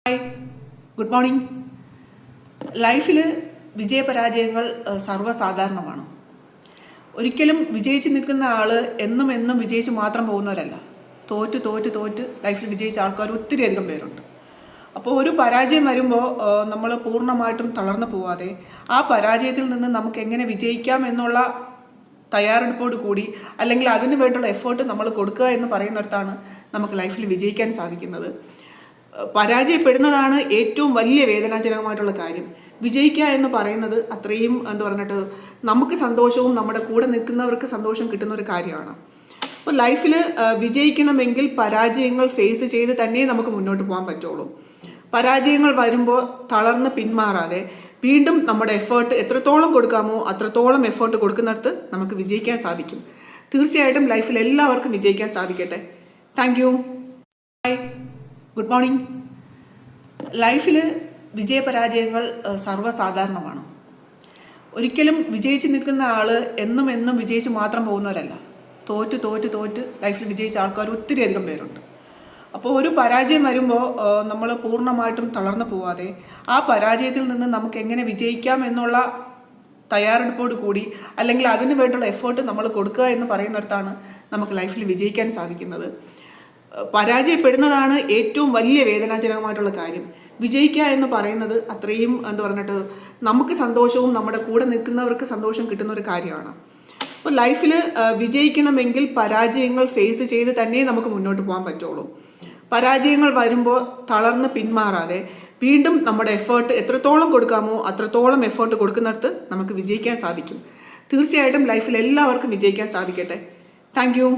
Hi, good morning. ലൈഫിൽ വിജയപരാജയങ്ങൾ സർവ്വസാധാരണമാണ്. ഒരിക്കലും വിജയിച്ച് നിൽക്കുന്ന ആൾ എന്നും എന്നും വിജയിച്ച് മാത്രം പോകുന്നവരല്ല. തോറ്റ് തോറ്റ് തോറ്റ് ലൈഫിൽ വിജയിച്ച ആൾക്കാർ ഒത്തിരി അധികം പേരുണ്ട്. അപ്പോൾ ഒരു പരാജയം വരുമ്പോൾ നമ്മൾ പൂർണ്ണമായിട്ടും തളർന്നു പോവാതെ ആ പരാജയത്തിൽ നിന്ന് നമുക്ക് എങ്ങനെ വിജയിക്കാം എന്നുള്ള തയ്യാറെടുപ്പോട് കൂടി അല്ലെങ്കിൽ അതിന് വേണ്ടിയുള്ള എഫേർട്ട് നമ്മൾ കൊടുക്കുക എന്ന് പറയുന്നിടത്താണ് നമുക്ക് ലൈഫിൽ വിജയിക്കാൻ സാധിക്കുന്നത്. പരാജയപ്പെടുന്നതാണ് ഏറ്റവും വലിയ വേദനാജനകമായിട്ടുള്ള കാര്യം. വിജയിക്കുക എന്ന് പറയുന്നത് അത്രയും പറഞ്ഞിട്ട് നമുക്ക് സന്തോഷവും നമ്മുടെ കൂടെ നിൽക്കുന്നവർക്ക് സന്തോഷം കിട്ടുന്ന ഒരു കാര്യമാണ്. അപ്പോൾ ലൈഫിൽ വിജയിക്കണമെങ്കിൽ പരാജയങ്ങൾ ഫേസ് ചെയ്ത് തന്നെ നമുക്ക് മുന്നോട്ട് പോകാൻ പറ്റുള്ളൂ. പരാജയങ്ങൾ വരുമ്പോൾ തളർന്ന് പിന്മാറാതെ വീണ്ടും നമ്മുടെ എഫേർട്ട് എത്രത്തോളം കൊടുക്കാമോ അത്രത്തോളം എഫേർട്ട് കൊടുക്കുന്നിടത്ത് നമുക്ക് വിജയിക്കാൻ സാധിക്കും. തീർച്ചയായിട്ടും ലൈഫിൽ എല്ലാവർക്കും വിജയിക്കാൻ സാധിക്കട്ടെ. Thank you. Hi, good morning. ലൈഫിൽ വിജയപരാജയങ്ങൾ സർവ്വസാധാരണമാണ്. ഒരിക്കലും വിജയിച്ച് നിൽക്കുന്ന ആൾ എന്നും എന്നും വിജയിച്ച് മാത്രം പോകുന്നവരല്ല. തോറ്റ് തോറ്റ് തോറ്റ് ലൈഫിൽ വിജയിച്ച ആൾക്കാർ ഒത്തിരി അധികം പേരുണ്ട്. അപ്പോൾ ഒരു പരാജയം വരുമ്പോൾ നമ്മൾ പൂർണ്ണമായിട്ടും തളർന്നു പോവാതെ ആ പരാജയത്തിൽ നിന്ന് നമുക്ക് എങ്ങനെ വിജയിക്കാം എന്നുള്ള തയ്യാറെടുപ്പോട് കൂടി അല്ലെങ്കിൽ അതിന് വേണ്ടിയുള്ള എഫേർട്ട് നമ്മൾ കൊടുക്കുക എന്ന് പറയുന്നിടത്താണ് നമുക്ക് ലൈഫിൽ വിജയിക്കാൻ സാധിക്കുന്നത്. പരാജയപ്പെടുന്നതാണ് ഏറ്റവും വലിയ വേദനാജനകമായിട്ടുള്ള കാര്യം. വിജയിക്കുക എന്ന് പറയുന്നത് അത്രയും പറഞ്ഞിട്ട് നമുക്ക് സന്തോഷവും നമ്മുടെ കൂടെ നിൽക്കുന്നവർക്ക് സന്തോഷം കിട്ടുന്ന ഒരു കാര്യമാണ്. അപ്പോൾ ലൈഫിൽ വിജയിക്കണമെങ്കിൽ പരാജയങ്ങൾ ഫേസ് ചെയ്ത് തന്നെ നമുക്ക് മുന്നോട്ട് പോകാൻ പറ്റുള്ളൂ. പരാജയങ്ങൾ വരുമ്പോൾ തളർന്ന് പിന്മാറാതെ വീണ്ടും നമ്മുടെ എഫേർട്ട് എത്രത്തോളം കൊടുക്കാമോ അത്രത്തോളം എഫേർട്ട് കൊടുക്കുന്നിടത്ത് നമുക്ക് വിജയിക്കാൻ സാധിക്കും. തീർച്ചയായിട്ടും ലൈഫിൽ എല്ലാവർക്കും വിജയിക്കാൻ സാധിക്കട്ടെ. Thank you.